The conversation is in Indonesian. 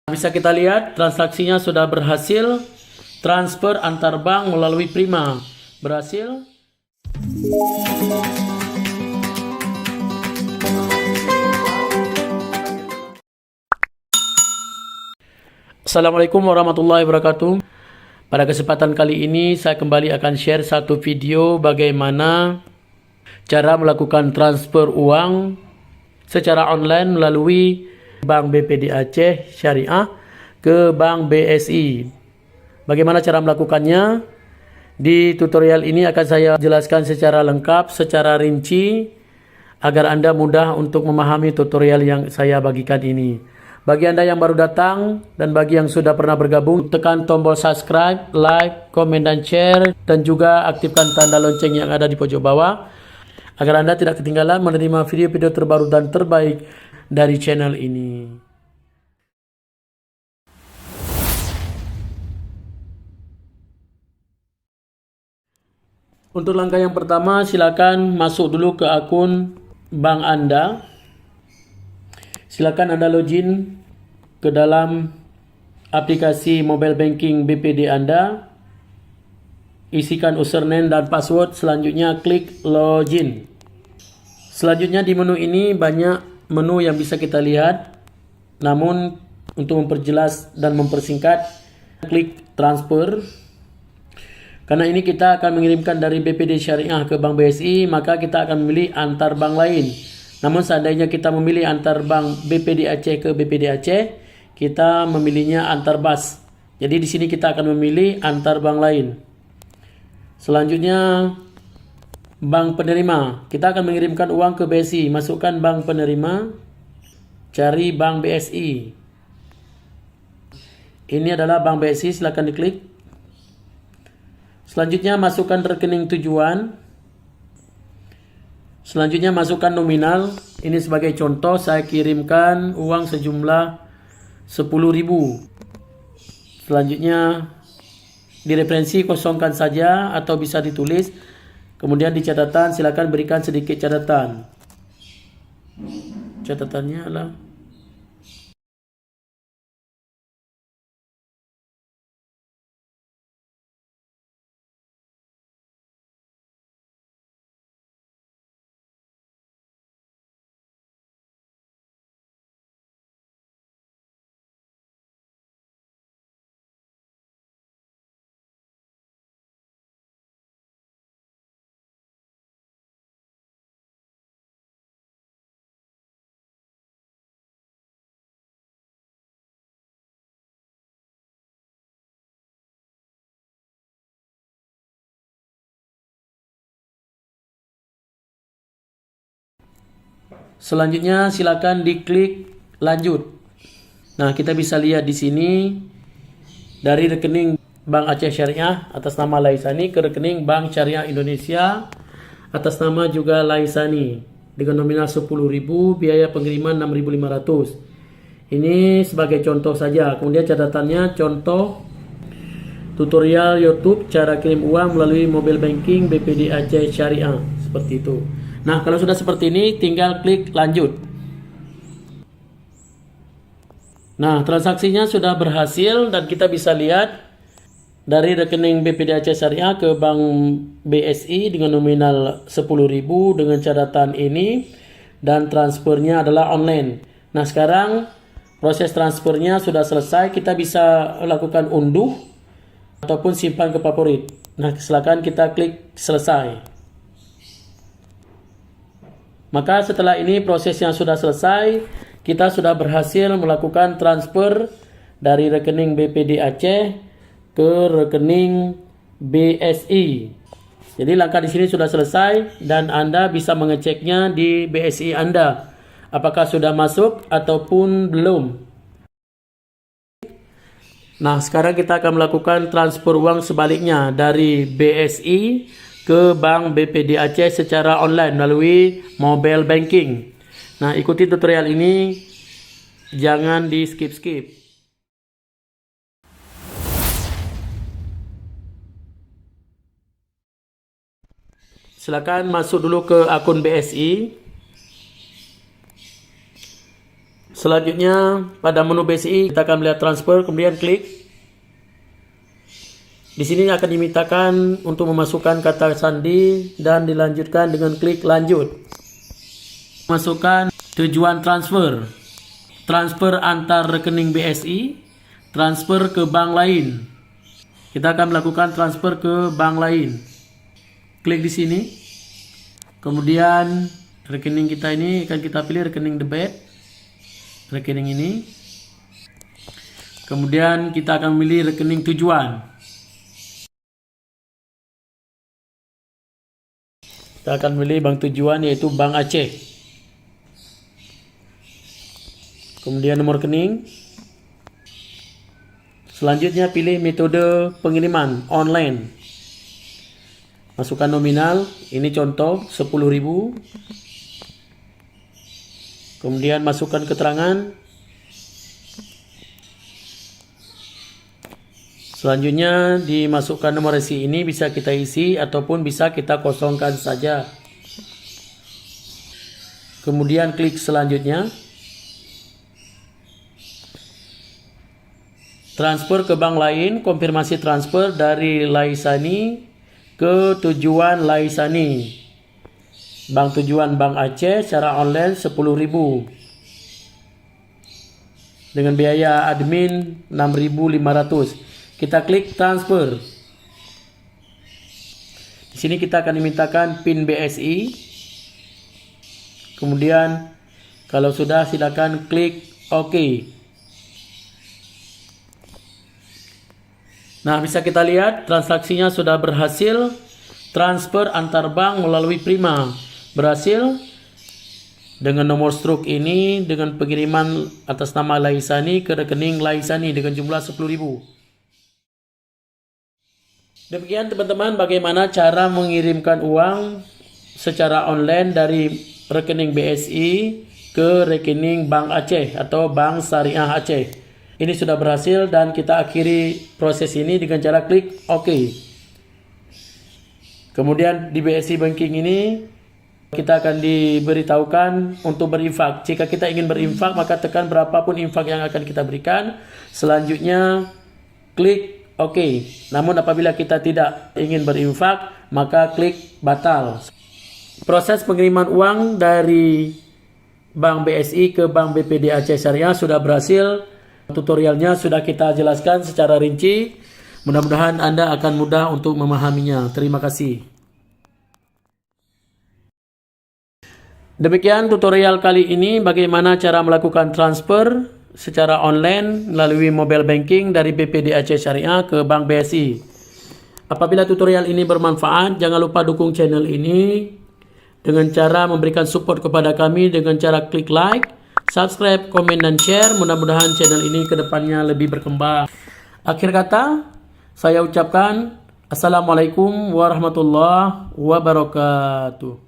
Bisa kita lihat transaksinya sudah berhasil, transfer antar bank melalui Prima berhasil. Assalamualaikum warahmatullahi wabarakatuh. Pada kesempatan kali ini saya kembali akan share satu video bagaimana cara melakukan transfer uang secara online melalui Bank BPD Aceh Syariah ke Bank BSI. Bagaimana cara melakukannya? Di tutorial ini akan saya jelaskan secara lengkap, secara rinci, agar Anda mudah untuk memahami tutorial yang saya bagikan ini. Bagi Anda yang baru datang dan bagi yang sudah pernah bergabung, tekan tombol subscribe, like, komen, dan share, dan juga aktifkan tanda lonceng yang ada di pojok bawah, agar Anda tidak ketinggalan menerima video-video terbaru dan terbaik dari channel ini. Untuk langkah yang pertama, silakan masuk dulu ke akun bank Anda. Silakan Anda login ke dalam aplikasi mobile banking BPD Anda. Isikan username dan password, selanjutnya klik login. Selanjutnya di menu ini banyak menu yang bisa kita lihat. Namun untuk memperjelas dan mempersingkat, klik transfer. Karena ini kita akan mengirimkan dari BPD Syariah ke Bank BSI, maka kita akan memilih antar bank lain. Namun seandainya kita memilih antar bank BPD Aceh ke BPD Aceh, kita memilihnya antar BAS. Jadi di sini kita akan memilih antar bank lain. Selanjutnya bank penerima. Kita akan mengirimkan uang ke BSI. Masukkan bank penerima. Cari bank BSI. Ini adalah bank BSI. Silakan diklik. Selanjutnya masukkan rekening tujuan. Selanjutnya masukkan nominal. Ini sebagai contoh, saya kirimkan uang sejumlah 10.000. Selanjutnya di referensi kosongkan saja atau bisa ditulis. Kemudian di catatan silakan berikan sedikit catatan. Catatannya adalah selanjutnya silakan diklik lanjut. Nah, kita bisa lihat di sini dari rekening Bank Aceh Syariah atas nama Laisani ke rekening Bank Syariah Indonesia atas nama juga Laisani dengan nominal 10.000, biaya pengiriman 6.500. Ini sebagai contoh saja. Kemudian catatannya contoh tutorial YouTube cara kirim uang melalui mobile banking BPD Aceh Syariah, seperti itu. Nah, kalau sudah seperti ini tinggal klik lanjut. Nah, transaksinya sudah berhasil dan kita bisa lihat dari rekening BPD Aceh Syariah ke Bank BSI dengan nominal 10.000 dengan catatan ini, dan transfernya adalah online. Nah, sekarang proses transfernya sudah selesai. Kita bisa lakukan unduh ataupun simpan ke favorit. Nah, silakan kita klik selesai. Maka setelah ini prosesnya sudah selesai, kita sudah berhasil melakukan transfer dari rekening BPD Aceh ke rekening BSI. Jadi langkah di sini sudah selesai dan Anda bisa mengeceknya di BSI Anda apakah sudah masuk ataupun belum. Nah, sekarang kita akan melakukan transfer uang sebaliknya dari BSI ke Bank BPD Aceh secara online melalui mobile banking. Nah, ikuti tutorial ini, jangan di skip-skip. Silakan masuk dulu ke akun BSI. Selanjutnya pada menu BCI kita akan melihat transfer, kemudian klik. Di sini akan dimintakan untuk memasukkan kata sandi dan dilanjutkan dengan klik lanjut. Masukkan tujuan transfer. Transfer antar rekening BSI, transfer ke bank lain. Kita akan melakukan transfer ke bank lain. Klik di sini. Kemudian rekening kita ini akan kita pilih rekening debit. Rekening ini. Kemudian kita akan memilih rekening tujuan. Kita akan memilih bank tujuan yaitu Bank Aceh. Kemudian nomor rekening. Selanjutnya pilih metode pengiriman online. Masukkan nominal, ini contoh 10.000. Kemudian masukkan keterangan. Selanjutnya dimasukkan nomor resi ini bisa kita isi ataupun bisa kita kosongkan saja. Kemudian klik selanjutnya. Transfer ke bank lain, konfirmasi transfer dari Laisani ke tujuan Laisani. Bank tujuan Bank Aceh secara online 10.000. Dengan biaya admin 6.500. Kita klik transfer. Di sini kita akan dimintakan PIN BSI. Kemudian kalau sudah silakan klik OK. Nah, bisa kita lihat transaksinya sudah berhasil. Transfer antar bank melalui Prima berhasil dengan nomor struk ini dengan pengiriman atas nama Laisani ke rekening Laisani dengan jumlah 10.000. Demikian teman-teman bagaimana cara mengirimkan uang secara online dari rekening BSI ke rekening Bank Aceh atau Bank Syariah Aceh. Ini sudah berhasil dan kita akhiri proses ini dengan cara klik OK. Kemudian di BSI Banking ini kita akan diberitahukan untuk berinfak. Jika kita ingin berinfak maka tekan berapapun infak yang akan kita berikan. Selanjutnya klik OK. Namun apabila kita tidak ingin berinfak maka klik batal. Proses pengiriman uang dari Bank BSI ke Bank BPD Aceh Syariah sudah berhasil. Tutorialnya sudah kita jelaskan secara rinci. Mudah-mudahan Anda akan mudah untuk memahaminya. Terima kasih. Demikian tutorial kali ini bagaimana cara melakukan transfer secara online melalui mobile banking dari BPD Aceh Syariah ke Bank BSI. Apabila tutorial ini bermanfaat, jangan lupa dukung channel ini dengan cara memberikan support kepada kami dengan cara klik like, subscribe, komen, dan share. Mudah-mudahan channel ini ke depannya lebih berkembang. Akhir kata, saya ucapkan Assalamualaikum warahmatullahi wabarakatuh.